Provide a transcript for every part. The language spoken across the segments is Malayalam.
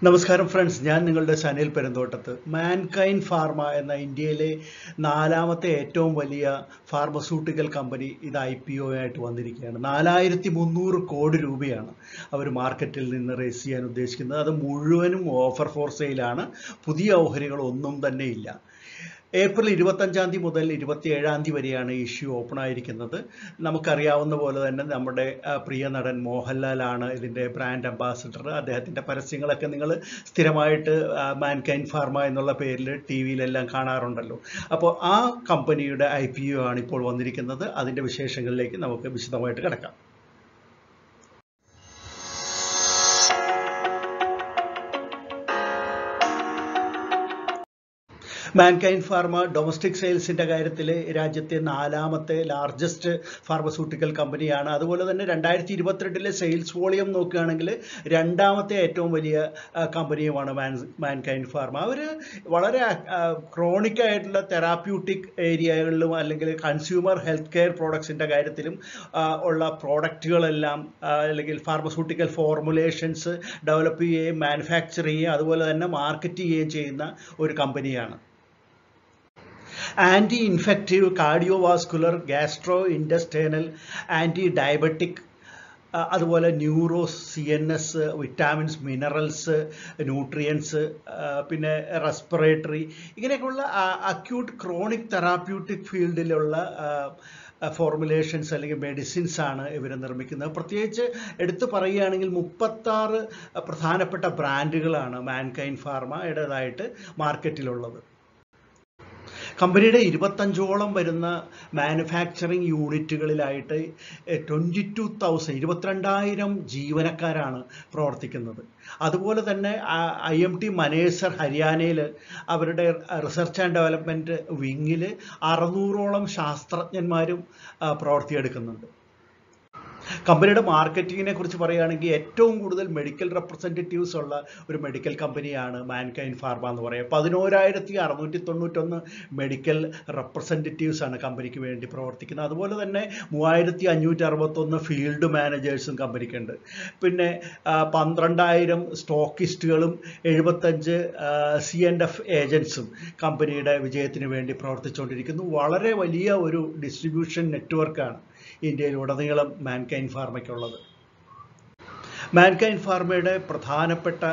നമസ്കാരം ഫ്രണ്ട്സ്, ഞാൻ നിങ്ങളുടെ സനിൽ പെരുന്തോട്ടത്ത്. മാൻകൈൻഡ് ഫാർമ എന്ന ഇന്ത്യയിലെ നാലാമത്തെ ഏറ്റവും വലിയ ഫാർമസ്യൂട്ടിക്കൽ കമ്പനി ഇത് IPO ആയിട്ട് വന്നിരിക്കുകയാണ്. 4300 കോടി രൂപയാണ് അവർ മാർക്കറ്റിൽ നിന്ന് റേസ് ചെയ്യാൻ ഉദ്ദേശിക്കുന്നത്. അത് മുഴുവനും ഓഫർ ഫോർ സെയിലാണ്. പുതിയ ഓഹരികൾ ഒന്നും തന്നെ ഇല്ല. ഏപ്രിൽ 25 മുതൽ 27 വരെയാണ് ഇഷ്യൂ ഓപ്പൺ ആയിരിക്കുന്നത്. നമുക്കറിയാവുന്ന പോലെ തന്നെ നമ്മുടെ പ്രിയ നടൻ മോഹൻലാലാണ് ഇതിൻ്റെ ബ്രാൻഡ് അംബാസിഡർ. അദ്ദേഹത്തിൻ്റെ പരസ്യങ്ങളൊക്കെ നിങ്ങൾ സ്ഥിരമായിട്ട് മാൻകൈൻഡ് ഫാർമ എന്നുള്ള പേരിൽ TV-യിലെല്ലാം കാണാറുണ്ടല്ലോ. അപ്പോൾ ആ കമ്പനിയുടെ IPO ആണ് ഇപ്പോൾ വന്നിരിക്കുന്നത്. അതിൻ്റെ വിശേഷങ്ങളിലേക്ക് നമുക്ക് വിശദമായിട്ട് കിടക്കാം. മാൻകൈൻഡ് ഫാർമ ഡൊമസ്റ്റിക് സെയിൽസിൻ്റെ കാര്യത്തിൽ രാജ്യത്തെ നാലാമത്തെ ലാർജസ്റ്റ് ഫാർമസ്യൂട്ടിക്കൽ കമ്പനിയാണ്. അതുപോലെ തന്നെ 2022 സെയിൽസ് വോളിയം നോക്കുകയാണെങ്കിൽ രണ്ടാമത്തെ ഏറ്റവും വലിയ കമ്പനിയുമാണ് മാൻകൈൻഡ് ഫാർമ. അവർ വളരെ ക്രോണിക് ആയിട്ടുള്ള തെറാപ്യൂട്ടിക് ഏരിയകളിലും അല്ലെങ്കിൽ കൺസ്യൂമർ ഹെൽത്ത് കെയർ പ്രോഡക്ട്സിൻ്റെ കാര്യത്തിലും ഉള്ള പ്രോഡക്റ്റുകളെല്ലാം അല്ലെങ്കിൽ ഫാർമസ്യൂട്ടിക്കൽ ഫോർമുലേഷൻസ് ഡെവലപ്പ് ചെയ്യുകയും മാനുഫാക്ചർ ചെയ്യുകയും അതുപോലെ തന്നെ മാർക്കറ്റ് ചെയ്യുകയും ചെയ്യുന്ന ഒരു കമ്പനിയാണ്. Anti infective, cardiovascular, gastro intestinal, anti diabetic, അതുപോലെ neuro, CNS, vitamins, minerals, nutrients, പിന്നെ റെസ്പിറേറ്ററി, ഇങ്ങനെയൊക്കെയുള്ള അക്യൂട്ട് ക്രോണിക് തെറാപ്യൂട്ടിക് ഫീൽഡിലുള്ള ഫോർമുലേഷൻസ് അല്ലെങ്കിൽ മെഡിസിൻസ് ആണ് ഇവർ നിർമ്മിക്കുന്നത്. പ്രത്യേകിച്ച് എടുത്തു പറയുകയാണെങ്കിൽ 36 പ്രധാനപ്പെട്ട ബ്രാൻഡുകളാണ് മാൻകൈൻഡ് ഫാർമയുടേതായിട്ട് മാർക്കറ്റിലുള്ളത്. കമ്പനിയുടെ 25ഓളം വരുന്ന മാനുഫാക്ചറിങ് യൂണിറ്റുകളിലായിട്ട് 22,000 ജീവനക്കാരാണ് പ്രവർത്തിക്കുന്നത്. അതുപോലെ തന്നെ IMT മനേസർ ഹരിയാനയിൽ അവരുടെ റിസർച്ച് ആൻഡ് ഡെവലപ്മെൻറ്റ് വിങ്ങിൽ 600ഓളം ശാസ്ത്രജ്ഞന്മാരും പ്രവർത്തിയെടുക്കുന്നുണ്ട്. കമ്പനിയുടെ മാർക്കറ്റിങ്ങിനെ കുറിച്ച് പറയുകയാണെങ്കിൽ ഏറ്റവും കൂടുതൽ മെഡിക്കൽ റെപ്രസെൻറ്റേറ്റീവ്സ് ഉള്ള ഒരു മെഡിക്കൽ കമ്പനിയാണ് മാൻകൈൻഡ് ഫാർമ എന്ന് പറയുക. 11,691 മെഡിക്കൽ റെപ്രസെൻറ്റേറ്റീവ്സ് ആണ് കമ്പനിക്ക് വേണ്ടി പ്രവർത്തിക്കുന്നത്. അതുപോലെ തന്നെ 3,561 ഫീൽഡ് മാനേജേഴ്സും കമ്പനിക്കുണ്ട്. പിന്നെ 12,000 സ്റ്റോക്കിസ്റ്റുകളും 75 C&F ഏജൻസും കമ്പനിയുടെ വിജയത്തിന് വേണ്ടി പ്രവർത്തിച്ചുകൊണ്ടിരിക്കുന്നു. വളരെ വലിയ ഒരു ഡിസ്ട്രിബ്യൂഷൻ നെറ്റ്വർക്കാണ് ഇന്ത്യയിലുടനീളം മാൻകൈൻഡ് ഫാർമയ്ക്കുള്ളത്. മാൻകൈൻഡ് ഫാർമയുടെ പ്രധാനപ്പെട്ട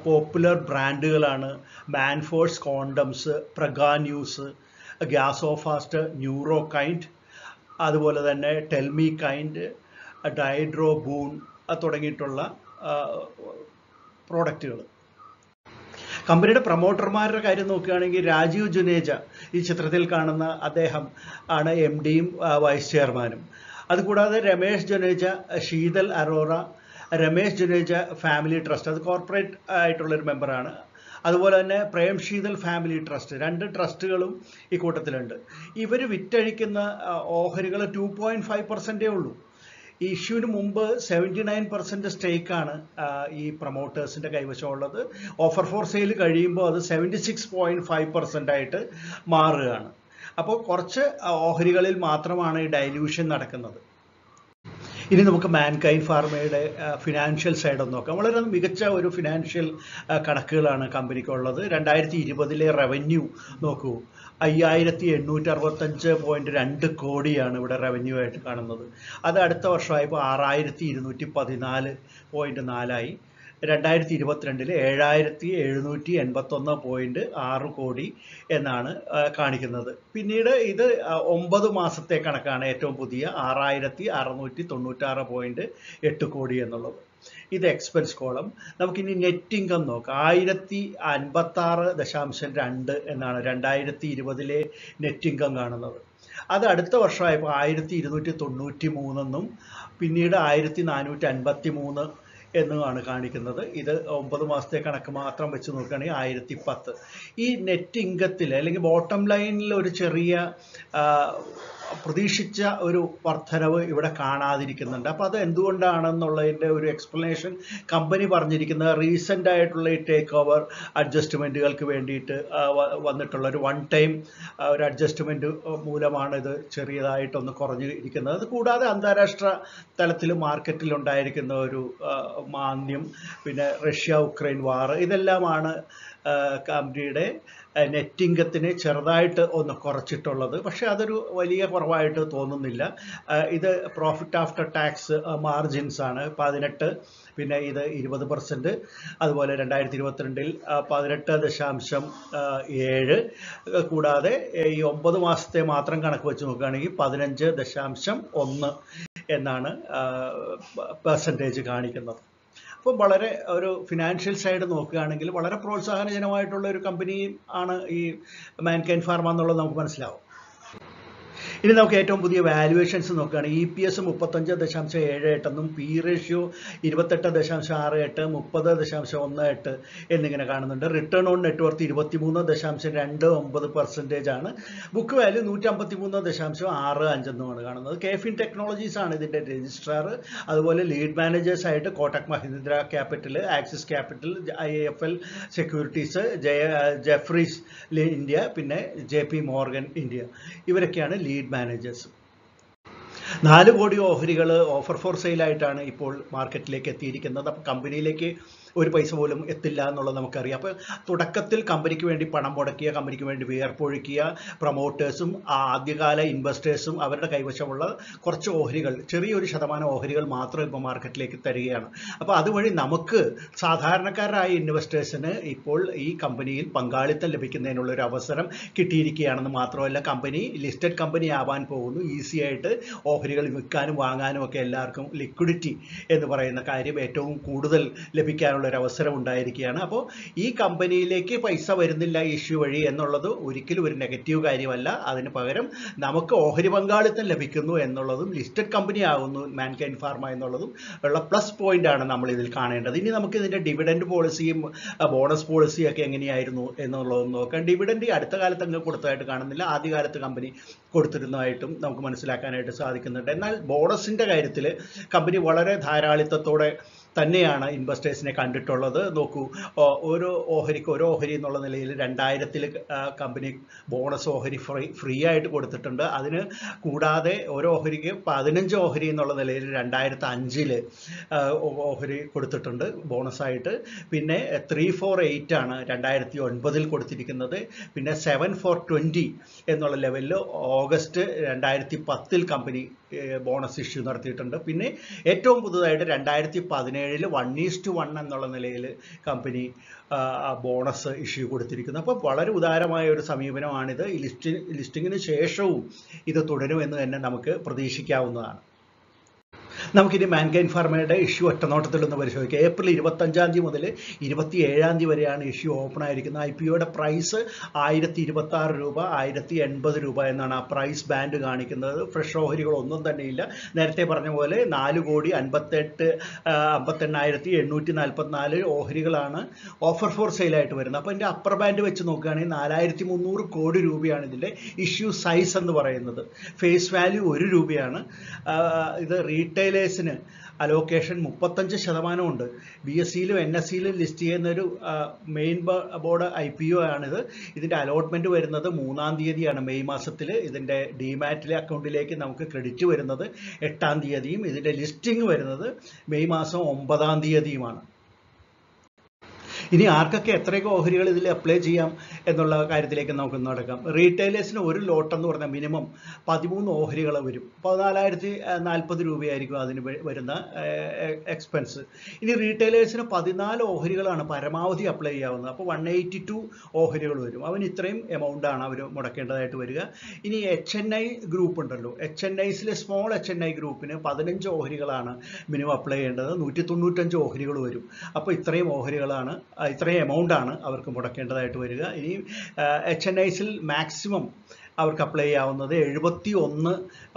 പോപ്പുലർ ബ്രാൻഡുകളാണ് മാൻഫോഴ്സ് കോണ്ടംസ്, പ്രഗാന്യൂസ്, ഗ്യാസോഫാസ്റ്റ്, ന്യൂറോകൈൻഡ്, അതുപോലെ തന്നെ ടെൽമികൈൻഡ്, ഡൈഡ്രോബൂൺ തുടങ്ങിയിട്ടുള്ള പ്രോഡക്റ്റുകൾ. കമ്പനിയുടെ പ്രൊമോട്ടർമാരുടെ കാര്യം നോക്കുകയാണെങ്കിൽ രാജീവ് ജുനേജ, ഈ ചിത്രത്തിൽ കാണുന്ന അദ്ദേഹം ആണ് MDയും വൈസ് ചെയർമാനും. അതുകൂടാതെ രമേശ് ജുനേജ, ശീതൽ അറോറ, രമേശ് ജുനേജ ഫാമിലി ട്രസ്റ്റ്, അത് കോർപ്പറേറ്റ് ആയിട്ടുള്ളൊരു മെമ്പറാണ്. അതുപോലെ തന്നെ പ്രേം ശീതൽ ഫാമിലി ട്രസ്റ്റ്, 2 ട്രസ്റ്റുകളും ഈ കൂട്ടത്തിലുണ്ട്. ഇവർ വിറ്റഴിക്കുന്ന ഓഹരികൾ 2.5% ഉള്ളൂ. ഈ ഇഷ്യൂവിന് മുമ്പ് 79% സ്റ്റേക്കാണ് ഈ പ്രൊമോട്ടേഴ്സിൻ്റെ കൈവശമുള്ളത്. ഓഫർ ഫോർ സെയിൽ കഴിയുമ്പോൾ അത് 76.5% ആയിട്ട് മാറുകയാണ്. അപ്പോൾ കുറച്ച് ഓഹരികളിൽ മാത്രമാണ് ഈ ഡൈല്യൂഷൻ നടക്കുന്നത്. ഇനി നമുക്ക് മാൻകൈൻഡ് ഫാർമയുടെ ഫിനാൻഷ്യൽ സൈഡ് ഒന്ന് നോക്കാം. വളരെ മികച്ച ഒരു ഫിനാൻഷ്യൽ കണക്കുകളാണ് കമ്പനിക്കുള്ളത്. 2020 റവന്യൂ നോക്കൂ, 5,865.2 കോടിയാണ് ഇവിടെ റവന്യൂ ആയിട്ട് കാണുന്നത്. അത് അടുത്ത വർഷമായപ്പോൾ 6,214.4 2022 7,781.6 കോടി എന്നാണ് കാണിക്കുന്നത്. പിന്നീട് ഇത് 9 മാസത്തെ കണക്കാണ് ഏറ്റവും പുതിയ 6,696.8 കോടി എന്നുള്ളത്. ഇത് എക്സ്പെൻസ് കോളം. നമുക്കിനി നെറ്റ് ഇൻകം നോക്കാം. 1,056.2 എന്നാണ് 2020 നെറ്റ് ഇൻകം കാണുന്നത്. അത് അടുത്ത വർഷമായപ്പോൾ 1,293 എന്നും പിന്നീട് 1,453 എന്നുമാണ് കാണിക്കുന്നത്. ഇത് 9 മാസത്തെ കണക്ക് മാത്രം വെച്ച് നോക്കുകയാണെങ്കിൽ 1,010. ഈ നെറ്റ് ഇൻകത്തിൽ അല്ലെങ്കിൽ ബോട്ടം ലൈനിൽ ഒരു ചെറിയ പ്രതീക്ഷിച്ച ഒരു വർധനവ് ഇവിടെ കാണാതിരിക്കുന്നുണ്ട്. അപ്പോൾ അത് എന്തുകൊണ്ടാണെന്നുള്ളതിൻ്റെ ഒരു എക്സ്പ്ലനേഷൻ കമ്പനി പറഞ്ഞിരിക്കുന്നത് റീസെൻ്റ് ആയിട്ടുള്ള ഈ ടേക്ക് ഓവർ അഡ്ജസ്റ്റ്മെൻറ്റുകൾക്ക് വേണ്ടിയിട്ട് വന്നിട്ടുള്ള ഒരു വൺ ടൈം ഒരു അഡ്ജസ്റ്റ്മെൻറ്റ് മൂലമാണ് ഇത് ചെറിയതായിട്ടൊന്ന് കുറഞ്ഞിരിക്കുന്നത്. അത് കൂടാതെ അന്താരാഷ്ട്ര തലത്തിൽ മാർക്കറ്റിലുണ്ടായിരിക്കുന്ന ഒരു മാന്ദ്യം, പിന്നെ റഷ്യ ഉക്രൈൻ വാർ, ഇതെല്ലാമാണ് കമ്പനിയുടെ നെറ്റ് ഇൻകത്തിനെ ചെറുതായിട്ട് ഒന്ന് കുറച്ചിട്ടുള്ളത്. പക്ഷേ അതൊരു വലിയ കുറവായിട്ട് തോന്നുന്നില്ല. ഇത് പ്രോഫിറ്റ് ആഫ്റ്റർ ടാക്സ് മാർജിൻസ് ആണ് 18, പിന്നെ ഇത് 20%. അതുപോലെ 2022 18.7, കൂടാതെ ഈ 9 മാസത്തെ മാത്രം കണക്ക് വെച്ച് നോക്കുകയാണെങ്കിൽ 15.1 എന്നാണ് പെർസെൻറ്റേജ് കാണിക്കുന്നത്. അപ്പോൾ വളരെ ഒരു ഫിനാൻഷ്യൽ സൈഡ് നോക്കുകയാണെങ്കിൽ വളരെ പ്രോത്സാഹനജനകമായിട്ടുള്ള ഒരു കമ്പനി ആണ് ഈ മാൻകൈൻഡ് ഫാർമ എന്നുള്ളത് നമുക്ക് മനസ്സിലാവും. ഇനി നമുക്ക് ഏറ്റവും പുതിയ വാല്യുവേഷൻസ് നോക്കുകയാണെങ്കിൽ EPS 35.78 എന്നും പി റേഷ്യോ 28.68, 30.18 എന്നിങ്ങനെ കാണുന്നുണ്ട്. റിട്ടേൺ ഓൺ നെറ്റ്വർത്ത് 23.29% ആണ്. ബുക്ക് വാല്യൂ 153.65 എന്നുമാണ് കാണുന്നത്. കെഫിൻ ടെക്നോളജീസ് ആണ് ഇതിൻ്റെ രജിസ്ട്രാർ. അതുപോലെ ലീഡ് മാനേജേഴ്സ് ആയിട്ട് Kotak Mahindra capital, axis capital, IIFL securities, Jefferies India, പിന്നെ JP മോർഗൻ ഇന്ത്യ, ഇവരൊക്കെയാണ് ലീഡ് മാനേജേഴ്സ്. 4 കോടി ഓഹരികൾ ഓഫർ ഫോർ സെയിലായിട്ടാണ് ഇപ്പോൾ മാർക്കറ്റിലേക്ക് എത്തിയിരിക്കുന്നത്. അപ്പോൾ കമ്പനിയിലേക്ക് ഒരു പൈസ പോലും എത്തില്ല എന്നുള്ളത് നമുക്കറിയാം. അപ്പോൾ തുടക്കത്തിൽ കമ്പനിക്ക് വേണ്ടി പണം മുടക്കിയ, കമ്പനിക്ക് വേണ്ടി വിയർപ്പൊഴുക്കിയ പ്രൊമോട്ടേഴ്സും ആദ്യകാല ഇൻവെസ്റ്റേഴ്സും അവരുടെ കൈവശമുള്ള കുറച്ച് ഓഹരികൾ, ചെറിയൊരു ശതമാനം ഓഹരികൾ മാത്രം ഇപ്പോൾ മാർക്കറ്റിലേക്ക് തരികയാണ്. അപ്പോൾ അതുവഴി നമുക്ക് സാധാരണക്കാരായ ഇൻവെസ്റ്റേഴ്സിന് ഇപ്പോൾ ഈ കമ്പനിയിൽ പങ്കാളിത്തം ലഭിക്കുന്നതിനുള്ള ഒരു അവസരം കിട്ടിയിരിക്കുകയാണെന്ന് മാത്രമല്ല, കമ്പനി ലിസ്റ്റഡ് കമ്പനി ആവാൻ പോകുന്നു. ഈസി ആയിട്ട് ഓഹരികൾ വിൽക്കാനും വാങ്ങാനും ഒക്കെ എല്ലാവർക്കും ലിക്വിഡിറ്റി എന്ന് പറയുന്ന കാര്യം ഏറ്റവും കൂടുതൽ ലഭിക്കാനുള്ള ഒരു അവസരം ഉണ്ടായിരിക്കുകയാണ്. അപ്പോൾ ഈ കമ്പനിയിലേക്ക് പൈസ വരുന്നില്ല ഇഷ്യൂ വഴി എന്നുള്ളത് ഒരിക്കലും ഒരു നെഗറ്റീവ് കാര്യമല്ല. അതിന് പകരം നമുക്ക് ഓഹരി പങ്കാളിത്തം ലഭിക്കുന്നു എന്നുള്ളതും ലിസ്റ്റഡ് കമ്പനി ആകുന്നു മാൻകൈൻഡ് ഫാർമ എന്നുള്ളതും ഉള്ള പ്ലസ് പോയിന്റ് ആണ് നമ്മൾ ഇതിൽ കാണേണ്ടത്. ഇനി നമുക്ക് ഇതിൻ്റെ ഡിവിഡൻഡ് പോളിസിയും ബോണസ് പോളിസിയും ഒക്കെ എങ്ങനെയായിരുന്നു എന്നുള്ളതൊന്ന് നോക്കാം. ഡിവിഡൻഡ് അടുത്ത കാലത്ത് അങ്ങ് കൊടുത്തതായിട്ട് കാണുന്നില്ല. ആദ്യകാലത്ത് കമ്പനി കൊടുത്തിരുന്നതായിട്ടും നമുക്ക് മനസ്സിലാക്കാനായിട്ട് സാധിക്കുന്നുണ്ട്. എന്നാൽ ബോണസിൻ്റെ കാര്യത്തിൽ കമ്പനി വളരെ ധാരാളിത്തത്തോടെ തന്നെയാണ് ഇൻവെസ്റ്റേഴ്സിനെ കണ്ടിട്ടുള്ളത്. നോക്കൂ, ഓരോ ഓഹരി എന്നുള്ള നിലയിൽ 2000 കമ്പനി ബോണസ് ഓഹരി ഫ്രീ ആയിട്ട് കൊടുത്തിട്ടുണ്ട്. അതിന് കൂടാതെ ഓരോ ഓഹരിക്ക് 15 ഓഹരി എന്നുള്ള നിലയിൽ 2005 ഓഹരി കൊടുത്തിട്ടുണ്ട് ബോണസായിട്ട്. പിന്നെ 3 for 8 ആണ് 2009 കൊടുത്തിരിക്കുന്നത്. പിന്നെ 7 for 20 എന്നുള്ള ലെവലിൽ ഓഗസ്റ്റ് 2010 കമ്പനി ബോണസ് ഇഷ്യൂ നടത്തിയിട്ടുണ്ട്. പിന്നെ ഏറ്റവും പുതുതായിട്ട് 2017 1:1 എന്നുള്ള നിലയിൽ കമ്പനി ബോണസ് ഇഷ്യൂ കൊടുത്തിരിക്കുന്നത്. അപ്പോൾ വളരെ ഉദാരമായ ഒരു സമീപനമാണിത്. ഈ ലിസ്റ്റിങ്ങിന് ശേഷവും ഇത് തുടരുമെന്ന് തന്നെ നമുക്ക് പ്രതീക്ഷിക്കാവുന്നതാണ്. നമുക്കിനി മാൻകൈൻഡ് ഫാർമയുടെ ഇഷ്യൂ ഒറ്റനോട്ടത്തിലൊന്ന് പരിശോധിക്കാം. ഏപ്രിൽ 25 മുതൽ 27 വരെയാണ് ഇഷ്യൂ ഓപ്പൺ ആയിരിക്കുന്നത്. IPOയുടെ പ്രൈസ് 1026 രൂപ, 1080 രൂപ എന്നാണ് ആ പ്രൈസ് ബാൻഡ് കാണിക്കുന്നത്. ഫ്രഷ് ഓഹരികൾ ഒന്നും തന്നെയില്ല. നേരത്തെ പറഞ്ഞ പോലെ 4,58,844 ഓഹരികളാണ് ഓഫർ ഫോർ സെയിലായിട്ട് വരുന്നത്. അപ്പോൾ ഇതിൻ്റെ അപ്പർ ബാൻഡ് വെച്ച് നോക്കുകയാണെങ്കിൽ 4300 കോടി രൂപയാണ് ഇതിൻ്റെ ഇഷ്യൂ സൈസ് എന്ന് പറയുന്നത്. ഫേസ് വാല്യൂ 1 രൂപയാണ്. ഇത് റീറ്റെയിലേഴ്സിന് അലോക്കേഷൻ 35% ഉണ്ട്. BSEയിലും NSEയിലും ലിസ്റ്റ് ചെയ്യുന്നൊരു മെയിൻ ബോർഡ് IPO ആണിത്. ഇതിൻ്റെ അലോട്ട്മെൻറ്റ് വരുന്നത് 3-ാം തീയതിയാണ്, മെയ് മാസത്തിൽ. ഇതിൻ്റെ ഡിമാറ്റിലെ അക്കൗണ്ടിലേക്ക് നമുക്ക് ക്രെഡിറ്റ് വരുന്നത് 8-ാം തീയതിയും ഇതിൻ്റെ ലിസ്റ്റിംഗ് വരുന്നത് മെയ് മാസം 9-ാം തീയതിയുമാണ്. ഇനി ആർക്കൊക്കെ എത്രയൊക്കെ ഓഹരികൾ ഇതിൽ അപ്ലൈ ചെയ്യാം എന്നുള്ള കാര്യത്തിലേക്ക് നമുക്ക് നടക്കാം. റീറ്റെയിലേഴ്സിന് ഒരു ലോട്ട് എന്ന് പറഞ്ഞാൽ മിനിമം 13 ഓഹരികൾ വരും. 14,040 രൂപയായിരിക്കും അതിന് വരുന്ന എക്സ്പെൻസ്. ഇനി റീറ്റെയിലേഴ്സിന് 14 ഓഹരികളാണ് പരമാവധി അപ്ലൈ ചെയ്യാവുന്നത്. അപ്പോൾ 182 ഓഹരികൾ വരും. അവന് ഇത്രയും എമൗണ്ടാണ് അവർ മുടക്കേണ്ടതായിട്ട് വരിക. ഇനി HNI ഗ്രൂപ്പ് ഉണ്ടല്ലോ, HNIസിലെ സ്മോൾ HNI ഗ്രൂപ്പിന് 15 ഓഹരികളാണ് മിനിമം അപ്ലൈ ചെയ്യേണ്ടത്. 195 ഓഹരികൾ വരും. അപ്പോൾ ഇത്രയും എമൗണ്ടാണ് അവർക്ക് മുടക്കേണ്ടതായിട്ട് വരിക. ഇനി HNIസിൽ മാക്സിമം അവർക്ക് അപ്ലൈ ചെയ്യാവുന്നത് 71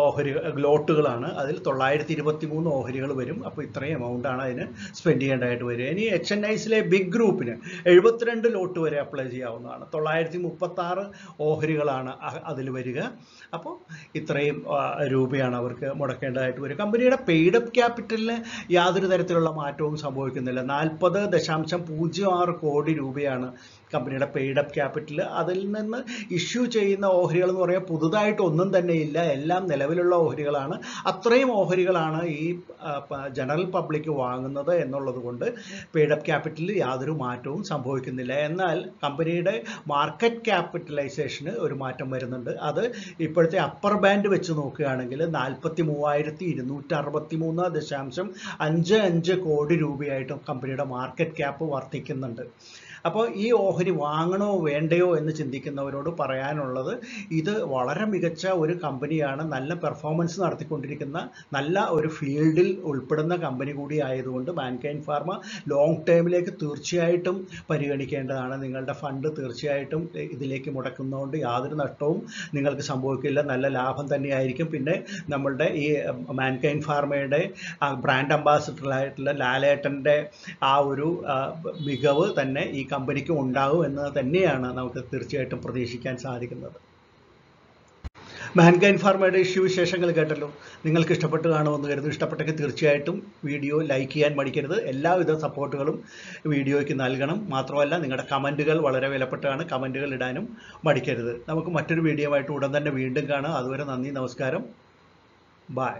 ഓഹരി ലോട്ടുകളാണ്. അതിൽ 923 ഓഹരികൾ വരും. അപ്പോൾ ഇത്രയും എമൗണ്ടാണ് അതിന് സ്പെൻഡ് ചെയ്യേണ്ടതായിട്ട് വരിക. ഇനി HNIസിലെ ബിഗ് ഗ്രൂപ്പിന് 72 ലോട്ട് വരെ അപ്ലൈ ചെയ്യാവുന്നതാണ്. 936 ഓഹരികളാണ് അതിൽ വരിക. അപ്പോൾ ഇത്രയും രൂപയാണ് അവർക്ക് മുടക്കേണ്ടതായിട്ട് വരിക. കമ്പനിയുടെ പെയ്ഡ് അപ്പ് ക്യാപിറ്റലിന് യാതൊരു തരത്തിലുള്ള മാറ്റവും സംഭവിക്കുന്നില്ല. 40.06 കോടി രൂപയാണ് കമ്പനിയുടെ പെയ്ഡ് അപ്പ് ക്യാപിറ്റൽ. അതിൽ നിന്ന് ഇഷ്യൂ ചെയ്യുന്ന ഓഹരികൾ എന്ന് പറയാൻ പുതുതായിട്ട് ഒന്നും തന്നെ ഇല്ല, എല്ലാം നിലവിലുള്ള ഓഹരികളാണ്. അത്രയും ഓഹരികളാണ് ഈ ജനറൽ പബ്ലിക് വാങ്ങുന്നത് എന്നുള്ളത് കൊണ്ട് പെയ്ഡ് അപ്പ് ക്യാപിറ്റലിൽ യാതൊരു മാറ്റവും സംഭവിക്കുന്നില്ല. എന്നാൽ കമ്പനിയുടെ മാർക്കറ്റ് ക്യാപിറ്റലൈസേഷന് ഒരു മാറ്റം വരുന്നുണ്ട്. അത് ഇപ്പോഴത്തെ അപ്പർ ബാൻഡ് വെച്ച് നോക്കുകയാണെങ്കിൽ 43,263.55 കോടി രൂപയായിട്ടും കമ്പനിയുടെ മാർക്കറ്റ് ക്യാപ്പ് വർദ്ധിക്കുന്നുണ്ട്. അപ്പോൾ ഈ ഓഹരി വാങ്ങണോ വേണ്ടയോ എന്ന് ചിന്തിക്കുന്നവരോട് പറയാനുള്ളത്, ഇത് വളരെ മികച്ച ഒരു കമ്പനിയാണ്, നല്ല പെർഫോമൻസ് നടത്തിക്കൊണ്ടിരിക്കുന്ന നല്ല ഒരു ഫീൽഡിൽ ഉൾപ്പെടുന്ന കമ്പനി കൂടി ആയതുകൊണ്ട് മാൻകൈൻഡ് ഫാർമ ലോങ് ടേമിലേക്ക് തീർച്ചയായിട്ടും പരിഗണിക്കേണ്ടതാണ്. നിങ്ങളുടെ ഫണ്ട് തീർച്ചയായിട്ടും ഇതിലേക്ക് മുടക്കുന്നതുകൊണ്ട് യാതൊരു നഷ്ടവും നിങ്ങൾക്ക് സംഭവിക്കില്ല, നല്ല ലാഭം തന്നെയായിരിക്കും. പിന്നെ നമ്മളുടെ ഈ മാൻകൈൻഡ് ഫാർമയുടെ ബ്രാൻഡ് അംബാസിഡറായിട്ടുള്ള ലാലേട്ടൻ്റെ ആ ഒരു മികവ് തന്നെ ഈ കമ്പനിക്ക് ഉണ്ടാകും എന്ന് തന്നെയാണ് നമുക്ക് തീർച്ചയായിട്ടും പ്രതീക്ഷിക്കാൻ സാധിക്കുന്നത്. മാൻകൈൻഡ് ഫാർമയുടെ ഇഷ്യൂ വിശേഷങ്ങൾ കേട്ടല്ലോ. നിങ്ങൾക്ക് ഇഷ്ടപ്പെട്ട് കാണുമെന്ന് കരുതുന്നു. ഇഷ്ടപ്പെട്ടെങ്കിൽ തീർച്ചയായിട്ടും വീഡിയോ ലൈക്ക് ചെയ്യാൻ മടിക്കരുത്. എല്ലാവിധ സപ്പോർട്ടുകളും വീഡിയോയ്ക്ക് നൽകണം. മാത്രമല്ല നിങ്ങളുടെ കമൻറ്റുകൾ വളരെ വിലപ്പെട്ടതാണ്, കമൻറ്റുകൾ ഇടാനും മടിക്കരുത്. നമുക്ക് മറ്റൊരു വീഡിയോ ആയിട്ട് ഉടൻ തന്നെ വീണ്ടും കാണാം. അതുവരെ നന്ദി, നമസ്കാരം, ബൈ.